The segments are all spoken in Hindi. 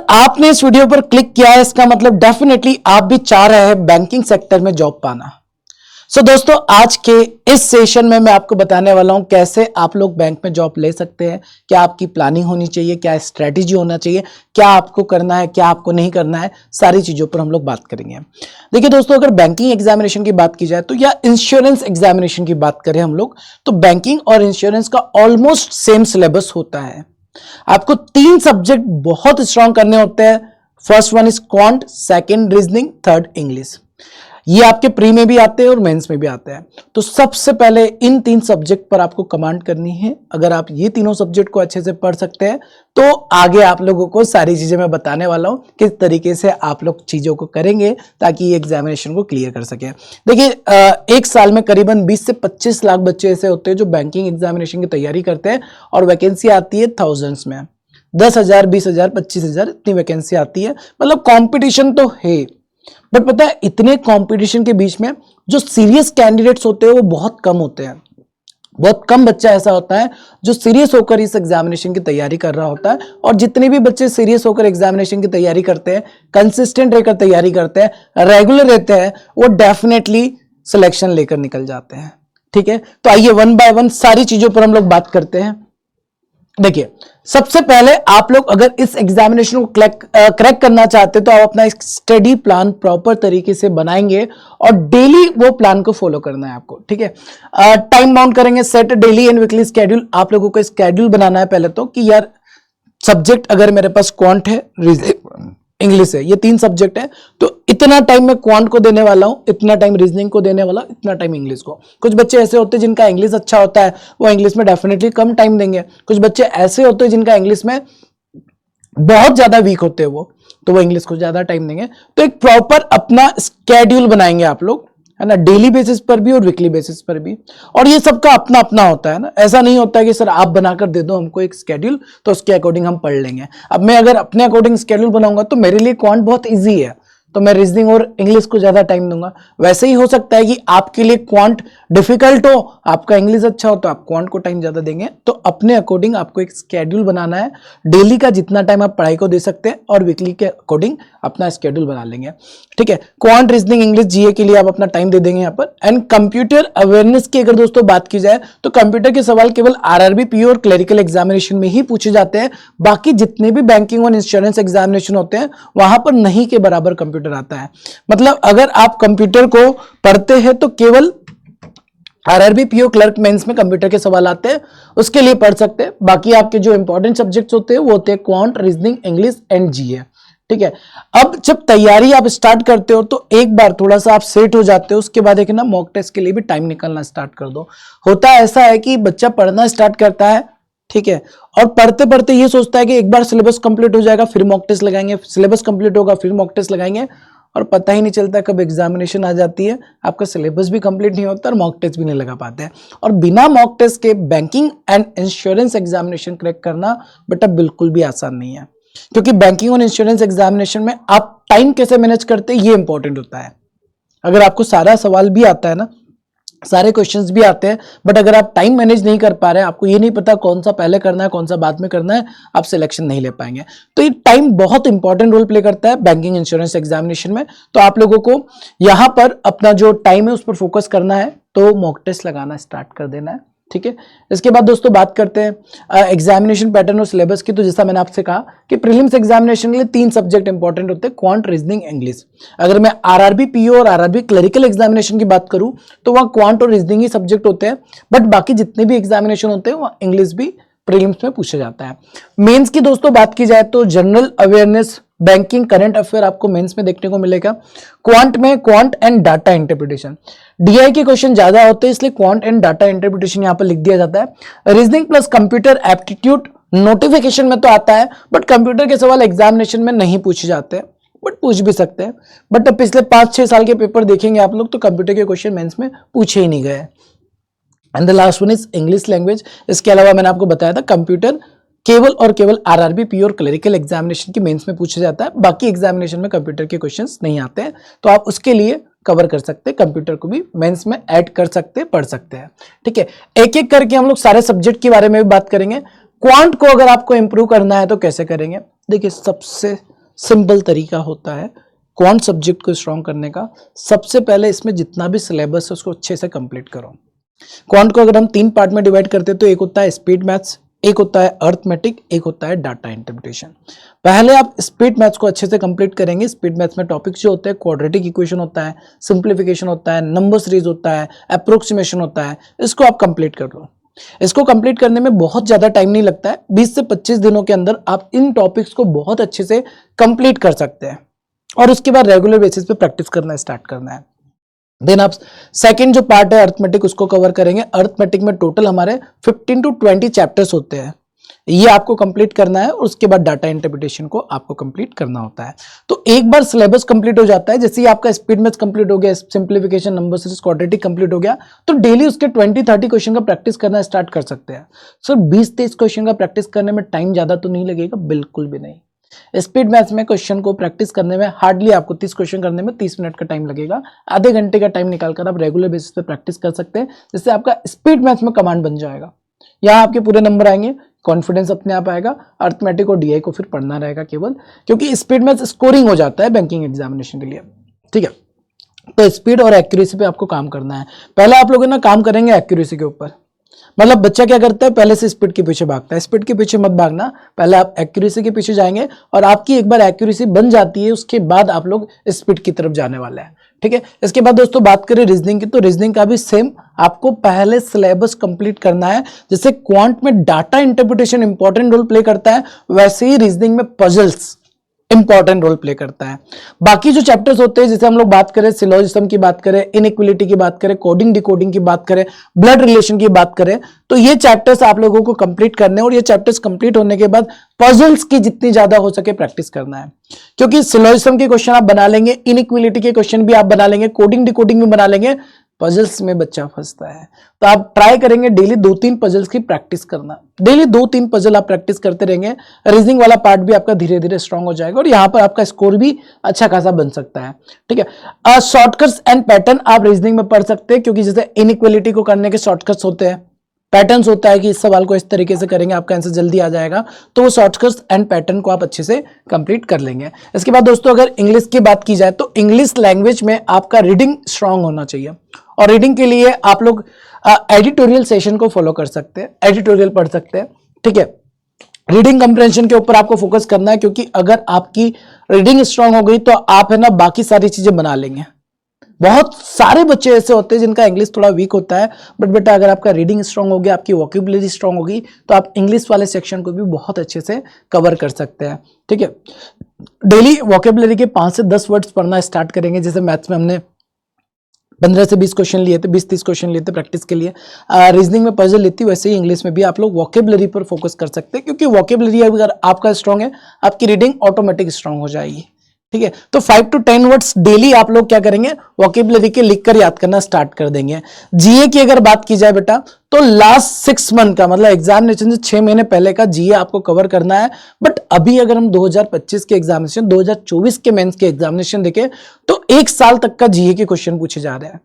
आपने इस वीडियो पर क्लिक किया है, इसका मतलब डेफिनेटली आप भी चाह रहे हैं बैंकिंग सेक्टर में जॉब पाना। दोस्तों, आज के इस सेशन में मैं आपको बताने वाला हूं कैसे आप लोग बैंक में जॉब ले सकते हैं, क्या आपकी प्लानिंग होनी चाहिए, क्या स्ट्रेटेजी होना चाहिए, क्या आपको करना है, क्या आपको नहीं करना है, सारी चीजों पर हम लोग बात करेंगे। देखिए दोस्तों, अगर बैंकिंग एग्जामिनेशन की बात की जाए तो या इंश्योरेंस एग्जामिनेशन की बात करें हम लोग, तो बैंकिंग और इंश्योरेंस का ऑलमोस्ट सेम सिलेबस होता है। आपको 3 सब्जेक्ट बहुत स्ट्रांग करने होते हैं। First one is quant, second reasoning, third English. ये आपके प्री में भी आते हैं और मेंस में भी आते हैं। तो सबसे पहले इन 3 सब्जेक्ट पर आपको कमांड करनी है। अगर आप ये तीनों सब्जेक्ट को अच्छे से पढ़ सकते हैं तो आगे आप लोगों को सारी चीजें मैं बताने वाला हूं किस तरीके से आप लोग चीजों को करेंगे ताकि ये एग्जामिनेशन को क्लियर कर सके। देखिए, एक साल में करीबन 20 से 25 लाख बच्चे ऐसे होते हैं जो बैंकिंग एग्जामिनेशन की तैयारी करते हैं और वैकेंसी आती है थाउजेंड्स में, 10,000, 20,000, 25,000 इतनी वैकेंसी आती है। मतलब कंपटीशन तो है, बट पता है इतने कंपटीशन के बीच में जो सीरियस कैंडिडेट्स होते हैं वो बहुत कम होते हैं। बहुत कम बच्चा ऐसा होता है जो सीरियस होकर इस एग्जामिनेशन की तैयारी कर रहा होता है। और जितने भी बच्चे सीरियस होकर एग्जामिनेशन की तैयारी करते हैं, कंसिस्टेंट रहकर तैयारी करते हैं, रेगुलर रहते हैं, वो डेफिनेटली सिलेक्शन लेकर निकल जाते हैं। ठीक है, तो आइए वन बाय वन सारी चीजों पर हम लोग बात करते हैं। देखिए, सबसे पहले आप लोग अगर इस एग्जामिनेशन को क्रैक करना चाहते हैं तो आप अपना एक स्टडी प्लान प्रॉपर तरीके से बनाएंगे और डेली वो प्लान को फॉलो करना है आपको। ठीक है, टाइम बाउंड करेंगे, set daily and weekly schedule. आप लोगों को स्केड्यूल बनाना है पहले तो कि यार सब्जेक्ट अगर मेरे पास क्वांट है, इंग्लिश है, ये 3 सब्जेक्ट है, तो इतना टाइम मैं क्वांट को देने वाला हूं, इतना टाइम रीजनिंग को देने वाला, इतना टाइम इंग्लिश को। कुछ बच्चे ऐसे होते हैं जिनका इंग्लिश अच्छा होता है, वो इंग्लिश में डेफिनेटली कम टाइम देंगे। कुछ बच्चे ऐसे होते हैं जिनका इंग्लिश में बहुत ज्यादा वीक होते हैं तो वो इंग्लिश को ज्यादा टाइम देंगे। तो एक प्रॉपर अपना स्केड्यूल बनाएंगे आप लोग, है ना, डेली बेसिस पर भी और वीकली बेसिस पर भी। और ये सबका अपना अपना होता है ना, ऐसा नहीं होता है कि सर आप बनाकर दे दो हमको एक स्केड्यूल तो उसके अकॉर्डिंग हम पढ़ लेंगे। अब मैं अगर अपने अकॉर्डिंग स्केड्यूल बनाऊंगा तो मेरे लिए क्वांट बहुत इजी है, तो मैं रीजनिंग और इंग्लिश को ज्यादा टाइम दूंगा। वैसे ही हो सकता है कि आपके लिए क्वांट डिफिकल्ट हो, आपका इंग्लिश अच्छा हो, तो आप क्वांट को टाइम ज्यादा देंगे। तो अपने अकॉर्डिंग आपको एक स्केड्यूल बनाना है, डेली का जितना टाइम आप पढ़ाई को दे सकते हैं और वीकली के अकॉर्डिंग अपना स्केड्यूल बना लेंगे। ठीक है, क्वांट, रीजनिंग, इंग्लिश, जीए के लिए आप अपना टाइम दे देंगे यहाँ पर। एंड कंप्यूटर अवेयरनेस की अगर दोस्तों बात की जाए तो कंप्यूटर के सवाल केवल आरआरबी, पीओ और क्लरिकल एग्जामिनेशन में ही पूछे जाते हैं। बाकी जितने भी बैंकिंग और इंश्योरेंस एग्जामिनेशन होते हैं वहां पर नहीं के बराबर कंप्यूटर आता है। मतलब अगर आप कंप्यूटर को पढ़ते हैं तो केवल आरआरबी, पीओ, क्लर्क, मेंस में कंप्यूटर के सवाल आते हैं, उसके लिए पढ़ सकते हैं। बाकी आपके जो इंपॉर्टेंट सब्जेक्ट्स होते हैं वो होते हैं क्वांट, रीजनिंग, इंग्लिश एंड जीए। ठीक है, अब जब तैयारी आप स्टार्ट करते हो तो एक बार थोड़ा सा आप सेट हो जाते हो, उसके बाद एक ना मॉक टेस्ट के लिए भी टाइम निकालना स्टार्ट कर दो। होता ऐसा है कि बच्चा पढ़ना स्टार्ट करता है, ठीक है, और पढ़ते पढ़ते ये सोचता है कि एक बार सिलेबस कंप्लीट हो जाएगा फिर मॉक टेस्ट लगाएंगे, सिलेबस कंप्लीट होगा फिर मॉक टेस्ट लगाएंगे, और पता ही नहीं चलता कब एग्जामिनेशन आ जाती है, आपका सिलेबस भी कंप्लीट नहीं होता और मॉक टेस्ट भी नहीं लगा पाते हैं। और बिना मॉक टेस्ट के banking and insurance examination crack करना बेटा बिल्कुल भी आसान नहीं है, क्योंकि बैंकिंग और इंश्योरेंस एग्जामिनेशन में आप टाइम कैसे मैनेज करते हैं ये इंपॉर्टेंट होता है। अगर आपको सारा सवाल भी आता है ना, सारे क्वेश्चंस भी आते हैं, बट अगर आप टाइम मैनेज नहीं कर पा रहे हैं, आपको ये नहीं पता कौन सा पहले करना है कौन सा बाद में करना है, आप सिलेक्शन नहीं ले पाएंगे। तो ये टाइम बहुत इंपॉर्टेंट रोल प्ले करता है बैंकिंग इंश्योरेंस एग्जामिनेशन में। तो आप लोगों को यहां पर अपना जो टाइम है उस पर फोकस करना है, तो मॉक टेस्ट लगाना स्टार्ट कर देना है। ठीक है, इसके बाद दोस्तों बात करते हैं एग्जामिनेशन पैटर्न और सिलेबस की। तो जैसा मैंने आपसे कहा कि प्रीलिम्स एग्जामिनेशन के लिए 3 सब्जेक्ट इंपॉर्टेंट होते हैं, क्वांट, रीजनिंग, इंग्लिश। अगर मैं आरआरबी, पीओ और आरआरबी क्लरिकल एग्जामिनेशन की बात करूं तो वहां क्वांट और रीजनिंग ही सब्जेक्ट होते हैं, बट बाकी जितने भी एग्जामिनेशन होते हैं वहां इंग्लिश भी प्रीलिम्स में पूछा जाता है। मेंस की दोस्तों बात की जाए तो general awareness, banking, current affair आपको मेंस में देखने को मिलेगा। क्वांट में quant and data interpretation, DI के क्वेश्चन ज्यादा होते हैं इसलिए क्वांट एंड डाटा इंटरप्रिटेशन यहां पर लिख दिया जाता है। Reasoning plus computer aptitude notification में तो आता है, बट कंप्यूटर के सवाल एग्जामिनेशन में नहीं पूछे जाते हैं, बट पूछ भी सकते हैं। बट पिछले 5-6 साल के पेपर देखेंगे आप लोग तो कंप्यूटर के क्वेश्चन मेंस में पूछे ही नहीं गए। And the last one is English language. इसके अलावा मैंने आपको बताया था कंप्यूटर केवल और केवल आरआरबी, पीओ और क्लरिकल एग्जामिनेशन की मेंस में पूछा जाता है, बाकी एग्जामिनेशन में कंप्यूटर के क्वेश्चंस नहीं आते हैं, तो आप उसके लिए कवर कर सकते हैं, कंप्यूटर को भी मेंस में ऐड कर सकते हैं, पढ़ सकते हैं। ठीक है, एक एक करके हम लोग सारे सब्जेक्ट के बारे में भी बात करेंगे। क्वांट को अगर आपको इंप्रूव करना है तो कैसे करेंगे, देखिए सबसे सिंपल तरीका होता है क्वांट सब्जेक्ट को स्ट्रॉन्ग करने का। सबसे पहले इसमें जितना भी सिलेबस है उसको अच्छे से कंप्लीट करो। क्वांट को अगर हम 3 पार्ट में डिवाइड करते हैं तो एक होता है स्पीड मैथ्स, एक होता है अर्थमेटिक, एक होता है डाटा इंटरप्रिटेशन। पहले आप स्पीड मैथ्स को अच्छे से कंप्लीट करेंगे। स्पीड मैथ्स में टॉपिक्स जो होते हैं, क्वाड्रेटिक इक्वेशन होता है, सिंप्लीफिकेशन होता है, नंबर सीरीज होता है, अप्रोक्सीमेशन होता है, इसको आप कंप्लीट कर लो। इसको कंप्लीट करने में बहुत ज्यादा टाइम नहीं लगता है, 20 से 25 दिनों के अंदर आप इन टॉपिक्स को बहुत अच्छे से कंप्लीट कर सकते हैं और उसके बाद रेगुलर बेसिस पे प्रैक्टिस करना स्टार्ट करना है। देन आप सेकंड जो पार्ट है अर्थमेटिक, उसको कवर करेंगे। अर्थमेटिक में टोटल हमारे 15 to 20 चैप्टर्स होते हैं, ये आपको कंप्लीट करना है। उसके बाद डाटा इंटरप्रिटेशन को आपको कंप्लीट करना होता है। तो एक बार सिलेबस कंप्लीट हो जाता है, जैसे ही आपका स्पीड मैथ्स कंप्लीट हो गया, simplification, number series, quadratic complete हो गया, तो डेली उसके 20-30 क्वेश्चन का प्रैक्टिस करना स्टार्ट कर सकते हैं। सर 20-23 क्वेश्चन का प्रैक्टिस करने में टाइम ज्यादा तो नहीं लगेगा? बिल्कुल भी नहीं। स्पीड मैथ्स में क्वेश्चन को प्रैक्टिस करने में हार्डली आपको 30 क्वेश्चन करने में 30 मिनट का टाइम लगेगा। आधे घंटे का टाइम निकालकर आप रेगुलर बेसिस पे प्रैक्टिस कर सकते हैं, जिससे आपका स्पीड मैथ्स में कमांड बन जाएगा। यहाँ आपके पूरे नंबर आएंगे, कॉन्फिडेंस अपने आप आएगा। अर्थमेटिक और डीआई को फिर पढ़ना रहेगा केवल, क्योंकि स्पीड मैथ्स स्कोरिंग हो जाता है बैंकिंग एग्जामिनेशन के लिए। ठीक है, तो स्पीड और एक्यूरेसी पे आपको काम करना है। पहले आप लोग ना काम करेंगे एक्यूरेसी के ऊपर। मतलब बच्चा क्या करता है, पहले से स्पीड के पीछे भागता है। स्पीड के पीछे मत भागना, पहले आप एक्यूरेसी के पीछे जाएंगे और आपकी एक बार एक्यूरेसी बन जाती है, उसके बाद आप लोग स्पीड की तरफ जाने वाले हैं। ठीक है, इसके बाद दोस्तों बात करें रीजनिंग की, तो रीजनिंग का भी सेम आपको पहले सिलेबस कंप्लीट करना है। जैसे क्वांट में data interpretation important role play करता है, वैसे ही रीजनिंग में पजल्स इंपॉर्टेंट रोल प्ले करता है। बाकी जो चैप्टर्स होते हैं, जैसे हम लोग बात करें सिलोजिज्म की बात करें, इनइक्वालिटी की बात करें, कोडिंग डिकोडिंग की बात करें, ब्लड रिलेशन की बात करें, तो ये चैप्टर्स आप लोगों को कंप्लीट करने हैं। और ये चैप्टर्स कंप्लीट होने के बाद पजल्स की जितनी ज्यादा हो सके प्रैक्टिस करना है, क्योंकि सिलोजिज्म के क्वेश्चन आप बना लेंगे, इनइक्वालिटी के क्वेश्चन भी आप बना लेंगे, कोडिंग डिकोडिंग भी बना लेंगे, पजल्स में बच्चा फंसता है। तो आप ट्राई करेंगे डेली 2-3 पजल्स की प्रैक्टिस करना। डेली 2-3 पजल आप प्रैक्टिस करते रहेंगे, रीजनिंग वाला पार्ट भी आपका धीरे धीरे स्ट्रांग हो जाएगा और यहाँ पर आपका स्कोर भी अच्छा खासा बन सकता है। ठीक है, शॉर्टकट्स एंड पैटर्न आप रीजनिंग में पढ़ सकते हैं, क्योंकि जैसे इनइक्वालिटी को करने के शॉर्टकट्स होते हैं, पैटर्न्स होता है कि इस सवाल को इस तरीके से करेंगे आपका आंसर जल्दी आ जाएगा, तो वो शॉर्टकट्स एंड पैटर्न को आप अच्छे से कंप्लीट कर लेंगे। इसके बाद दोस्तों अगर इंग्लिश की बात की जाए, तो इंग्लिश लैंग्वेज में आपका रीडिंग स्ट्रांग होना चाहिए। और रीडिंग के लिए आप लोग एडिटोरियल सेशन को फॉलो कर सकते हैं, एडिटोरियल पढ़ सकते हैं। ठीक है, रीडिंग कंप्रेंशन के ऊपर आपको फोकस करना है, क्योंकि अगर आपकी रीडिंग स्ट्रांग हो गई तो आप है ना बाकी सारी चीजें बना लेंगे। बहुत सारे बच्चे ऐसे होते हैं जिनका इंग्लिश थोड़ा वीक होता है, बट बेटा अगर आपका रीडिंग स्ट्रांग हो गया, आपकी वोकैबुलरी स्ट्रांग होगी, तो आप इंग्लिश वाले सेक्शन को भी बहुत अच्छे से कवर कर सकते हैं। ठीक है, डेली वोकैबुलरी के 5 से 10 वर्ड्स पढ़ना स्टार्ट करेंगे। जैसे मैथ्स में हमने 15 से 20 क्वेश्चन लिए थे, 20-30 क्वेश्चन लिए थे प्रैक्टिस के लिए, रीजनिंग में पजल लेती, वैसे ही इंग्लिश में भी आप लोग वोकैबुलरी पर फोकस कर सकते हैं, क्योंकि वोकैबुलरी अगर आपका स्ट्रांग है, आपकी रीडिंग ऑटोमेटिक स्ट्रांग हो जाएगी। ठीक है, तो 5 to 10 वर्ड्स डेली आप लोग क्या करेंगे, वोकैबुलरी के लिखकर याद करना स्टार्ट कर देंगे। जीए की अगर बात की जाए बेटा, तो लास्ट 6 मंथ का मतलब एग्जामिनेशन से 6 महीने पहले का जीए आपको कवर करना है। बट अभी अगर हम 2025 के एग्जामिनेशन, 2024 के मेंस के एग्जामिनेशन देखें, तो 1 साल तक का जीए के क्वेश्चन पूछे जा रहे हैं।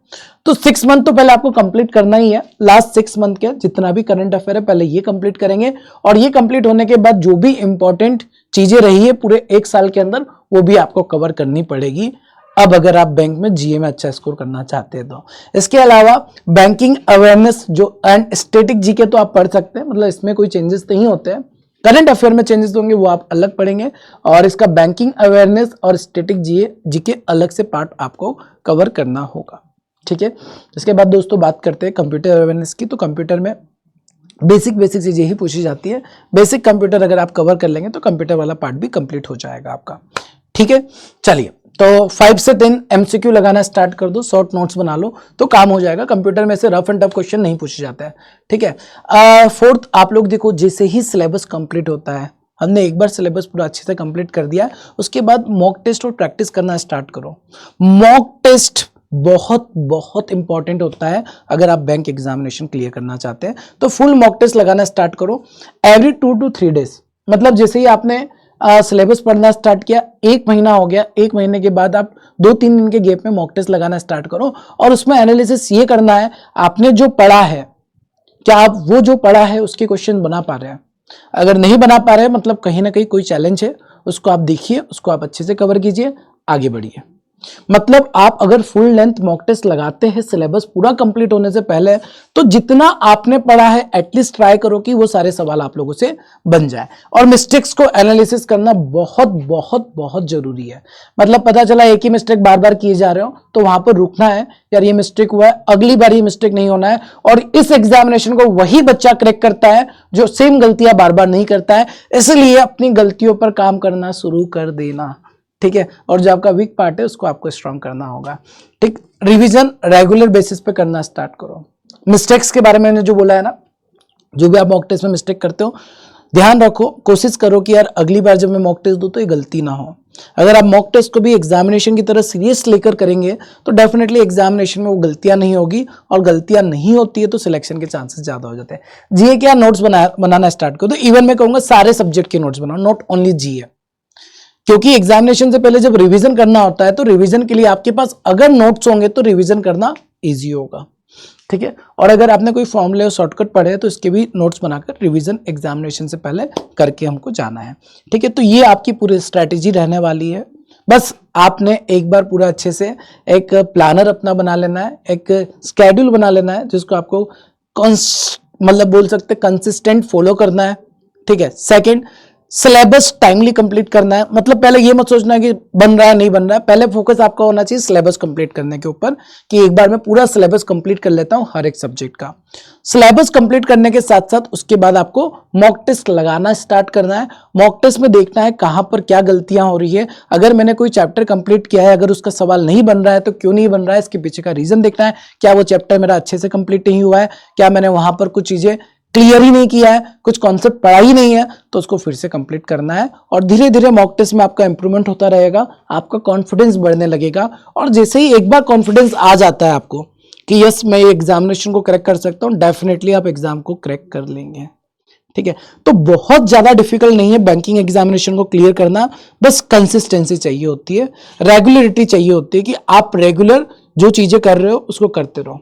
तो 6 मंथ तो पहले आपको कंप्लीट करना ही है। लास्ट 6 मंथ के जितना भी करंट अफेयर है पहले ये कंप्लीट करेंगे, और ये कंप्लीट होने के बाद जो भी इंपॉर्टेंट चीजें रही है पूरे 1 साल के अंदर, वो भी आपको कवर करनी पड़ेगी। अब अगर आप बैंक में जीए में अच्छा स्कोर करना चाहते हैं तो इसके अलावा बैंकिंग अवेयरनेस जो एंड स्टैटिक जीके तो आप पढ़ सकते हैं, मतलब इसमें कोई चेंजेस नहीं होते हैं। करंट अफेयर में चेंजेस होंगे वो आप अलग पढ़ेंगे, और इसका बैंकिंग अवेयरनेस और स्टैटिक जीके अलग से पार्ट आपको कवर करना होगा। ठीक है, इसके बाद दोस्तों बात करते हैं कंप्यूटर अवेयरनेस की। तो कंप्यूटर में बेसिक चीजें ही पूछी जाती है। बेसिक कंप्यूटर अगर आप कवर कर लेंगे तो कंप्यूटर वाला पार्ट भी कंप्लीट हो जाएगा आपका। ठीक है, चलिए तो 5 से 10 एमसीक्यू लगाना स्टार्ट कर दो, शॉर्ट नोट्स बना लो तो काम हो जाएगा। कंप्यूटर में से रफ एंड टफ क्वेश्चन नहीं पूछे जाता है। ठीक है, फोर्थ आप लोग देखो, जैसे ही सिलेबस कंप्लीट होता है, हमने एक बार सिलेबस पूरा अच्छे से कंप्लीट कर दिया, उसके बाद मॉक टेस्ट और प्रैक्टिस करना स्टार्ट करो। मॉक टेस्ट बहुत इंपॉर्टेंट होता है अगर आप बैंक एग्जामिनेशन क्लियर करना चाहते हैं, तो फुल मॉक टेस्ट लगाना स्टार्ट करो एवरी 2 to 3 डेज। मतलब जैसे ही आपने सिलेबस पढ़ना स्टार्ट किया, 1 महीना हो गया, 1 महीने के बाद आप 2-3 दिन के गैप में मॉक टेस्ट लगाना स्टार्ट करो, और उसमें एनालिसिस ये करना है आपने जो पढ़ा है, क्या आप वो जो पढ़ा है उसके क्वेश्चन बना पा रहे हैं। अगर नहीं बना पा रहे हैं मतलब कहीं ना कहीं कोई चैलेंज है, उसको आप देखिए, उसको आप अच्छे से कवर कीजिए, आगे बढ़िए। मतलब आप अगर फुल लेंथ मॉक टेस्ट लगाते हैं सिलेबस पूरा कंप्लीट होने से पहले, तो जितना आपने पढ़ा है एटलीस्ट ट्राई करो कि वो सारे सवाल आप लोगों से बन जाए। और मिस्टेक्स को एनालिसिस करना बहुत बहुत बहुत जरूरी है। मतलब पता चला एक ही मिस्टेक बार बार किए जा रहे हो, तो वहां पर रुकना है, यार ये मिस्टेक हुआ है, अगली बार ये मिस्टेक नहीं होना है। और इस एग्जामिनेशन को वही बच्चा क्रैक करता है जो सेम गलतियां बार बार नहीं करता है। इसलिए अपनी गलतियों पर काम करना शुरू कर देना, ठीक है। और जो आपका वीक पार्ट है उसको आपको स्ट्रांग करना होगा, ठीक। रिवीजन रेगुलर बेसिस पे करना स्टार्ट करो। मिस्टेक्स के बारे में मैंने जो बोला है ना, जो भी आप मॉक टेस्ट में मिस्टेक करते हो, ध्यान रखो, कोशिश करो कि यार अगली बार जब मैं मॉक टेस्ट दूं तो ये गलती ना हो। अगर आप मॉक टेस्ट को भी एग्जामिनेशन की तरह सीरियस लेकर करेंगे तो डेफिनेटली एग्जामिनेशन में वो गलतियां नहीं होगी, और गलतियां नहीं होती है तो सिलेक्शन के चांसेस ज्यादा हो जाते हैं। जीए के नोट्स बनाना स्टार्ट करो, तो इवन मैं कहूंगा सारे सब्जेक्ट के नोट्स बनाओ, नॉट ओनली जीए। क्योंकि एग्जामिनेशन से पहले जब रिवीजन करना होता है तो रिवीजन के लिए आपके पास अगर नोट्स होंगे तो रिवीजन करना इजी होगा, ठीक है। और अगर आपने कोई फॉर्मूले और शॉर्टकट पढ़े हैं तो इसके भी नोट्स बनाकर रिवीजन एग्जामिनेशन से पहले करके हमको जाना है, ठीक है। तो ये आपकी पूरी स्ट्रैटेजी रहने वाली है। बस आपने एक बार पूरा अच्छे से एक प्लानर अपना बना लेना है, एक स्केड्यूल बना लेना है जिसको आपको मतलब बोल सकते कंसिस्टेंट फॉलो करना है, ठीक है। सेकंड, सिलेबस टाइमली कंप्लीट करना है। मतलब पहले ये मत सोचना कि बन रहा है नहीं बन रहा है, पहले फोकस आपका होना चाहिए सिलेबस कंप्लीट करने के ऊपर, कि एक बार मैं पूरा सिलेबस कंप्लीट कर लेता हूं हर एक सब्जेक्ट का। सिलेबस कंप्लीट करने के साथ साथ उसके बाद आपको मॉक टेस्ट लगाना स्टार्ट करना है। मॉक टेस्ट में देखना है कहां पर क्या गलतियां हो रही है। अगर मैंने कोई चैप्टर कंप्लीट किया है, अगर उसका सवाल नहीं बन रहा है तो क्यों नहीं बन रहा है, इसके पीछे का रीजन देखना है। क्या वो चैप्टर मेरा अच्छे से कंप्लीट नहीं हुआ है, क्या मैंने वहां पर कुछ चीजें क्लियर ही नहीं किया है, कुछ कॉन्सेप्ट पढ़ा ही नहीं है, तो उसको फिर से कंप्लीट करना है। और धीरे धीरे मॉक टेस्ट में आपका इंप्रूवमेंट होता रहेगा, आपका कॉन्फिडेंस बढ़ने लगेगा। और जैसे ही एक बार कॉन्फिडेंस आ जाता है आपको कि यस मैं एग्जामिनेशन को क्रैक कर सकता हूं, डेफिनेटली आप एग्जाम को क्रैक कर लेंगे, ठीक है। तो बहुत ज्यादा डिफिकल्ट नहीं है बैंकिंग एग्जामिनेशन को क्लियर करना, बस कंसिस्टेंसी चाहिए होती है, रेगुलरिटी चाहिए होती है कि आप रेगुलर जो चीजें कर रहे हो उसको करते रहो,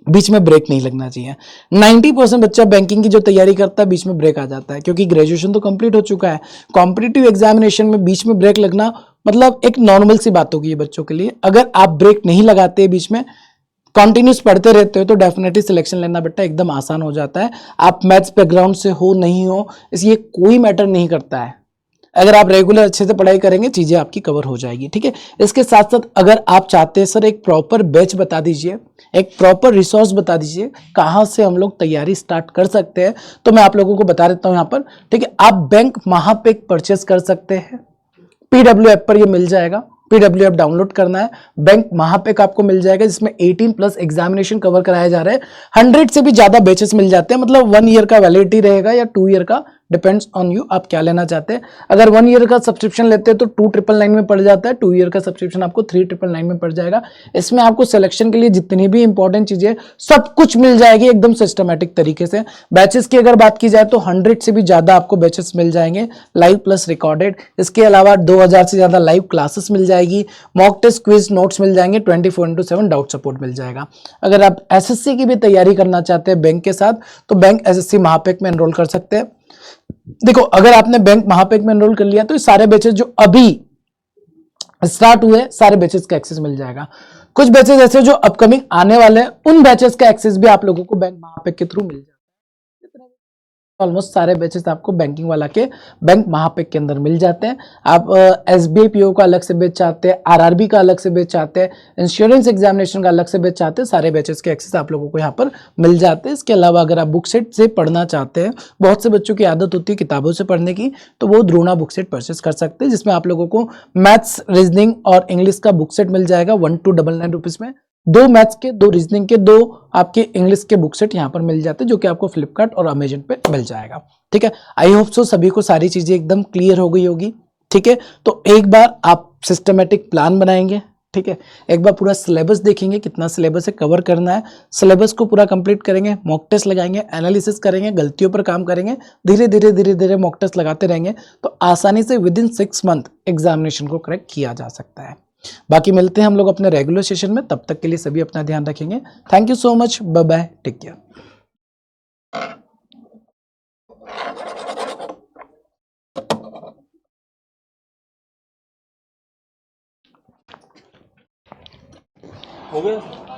बीच में ब्रेक नहीं लगना चाहिए। 90% बच्चा बैंकिंग की जो तैयारी करता है बीच में ब्रेक आ जाता है, क्योंकि ग्रेजुएशन तो कंप्लीट हो चुका है। कॉम्पिटिटिव एग्जामिनेशन में बीच में ब्रेक लगना मतलब एक नॉर्मल सी बात होगी बच्चों के लिए। अगर आप ब्रेक नहीं लगाते बीच में, कंटिन्यूस पढ़ते रहते हो, तो डेफिनेटली सिलेक्शन लेना बेटा एकदम आसान हो जाता है। आप मैथ्स बैकग्राउंड से हो नहीं हो इसलिए कोई मैटर नहीं करता है। अगर आप रेगुलर अच्छे से पढ़ाई करेंगे चीजें आपकी कवर हो जाएगी, ठीक है। इसके साथ साथ अगर आप चाहते हैं सर एक प्रॉपर बैच बता दीजिए, एक प्रॉपर रिसोर्स बता दीजिए कहां से हम लोग तैयारी स्टार्ट कर सकते हैं, तो मैं आप लोगों को बता देता हूं यहां पर, ठीक है। आप बैंक महापेक परचेस कर सकते हैं, पीडब्ल्यू ऐप पर ये मिल जाएगा। पीडब्ल्यू ऐप डाउनलोड करना है, बैंक महापेक आपको मिल जाएगा जिसमें 18+ एग्जामिनेशन कवर कराया जा रहा है। 100 से भी ज्यादा बैचेस मिल जाते हैं, मतलब 1 ईयर का वैलिडिटी रहेगा या 2 ईयर का, डिपेंड्स ऑन यू आप क्या लेना चाहते हैं। अगर 1 ईयर का सब्सक्रिप्शन लेते हैं तो 2999 में पड़ जाता है, 2 ईयर का सब्सक्रिप्शन आपको 3999 में पड़ जाएगा। इसमें आपको सिलेक्शन के लिए जितनी भी इंपॉर्टेंट चीजें सब कुछ मिल जाएगी एकदम सिस्टमैटिक तरीके से। बैचेस की अगर बात की जाए तो 100 से भी ज्यादा आपको बैचेस मिल जाएंगे, लाइव प्लस रिकॉर्डेड। इसके अलावा 2000 से ज्यादा लाइव क्लासेस मिल जाएगी, मॉक टेस्ट क्विज नोट्स मिल जाएंगे, 24/7 डाउट सपोर्ट मिल जाएगा। अगर आप एसएससी की भी तैयारी करना चाहते हैं बैंक के साथ, तो बैंक एसएससी महापेक में एनरोल कर सकते हैं। देखो अगर आपने बैंक महापेक में एनरोल कर लिया तो सारे बैचेस जो अभी स्टार्ट हुए सारे बैचेस का एक्सेस मिल जाएगा। कुछ बैचेस ऐसे जो अपकमिंग आने वाले हैं उन बैचेस का एक्सेस भी आप लोगों को बैंक महापेक के थ्रू मिल जाएगा। ऑलमोस्ट सारे बैचेस आपको बैंकिंग वाला के बैंक महापेक के अंदर मिल जाते हैं। आप एसबीआई पीओ का अलग से बैच चाहते हैं, आरआरबी का अलग से बैच चाहते हैं, इंश्योरेंस एग्जामिनेशन का अलग से बैच चाहते हैं, सारे बैचेस के एक्सेस आप लोगों को यहाँ पर मिल जाते हैं। इसके अलावा अगर आप बुक सेट से पढ़ना चाहते हैं, बहुत से बच्चों की आदत होती है किताबों से पढ़ने की, तो वो द्रोणा बुक सेट परचेस कर सकते हैं, जिसमें आप लोगों को मैथ्स, रीजनिंग और इंग्लिश का बुक सेट मिल जाएगा 1299 रुपीज में। 2 मैथ्स के, 2 रीजनिंग के, 2 आपके इंग्लिश के बुक सेट यहाँ पर मिल जाते हैं, जो कि आपको फ्लिपकार्ट और अमेजन पे मिल जाएगा, ठीक है। आई होप सो सभी को सारी चीजें एकदम क्लियर हो गई होगी, ठीक है। तो एक बार आप सिस्टमेटिक प्लान बनाएंगे, ठीक है। एक बार पूरा सिलेबस देखेंगे कितना सिलेबस है, कवर करना है, सिलेबस को पूरा कंप्लीट करेंगे, मॉक टेस्ट लगाएंगे, एनालिसिस करेंगे, गलतियों पर काम करेंगे, धीरे धीरे मॉक टेस्ट लगाते रहेंगे, तो आसानी से विद इन 6 मंथ एग्जामिनेशन को क्रैक किया जा सकता है। बाकी मिलते हैं हम लोग अपने रेगुलर सेशन में, तब तक के लिए सभी अपना ध्यान रखेंगे। Thank you so much, bye bye, take care. हो गया।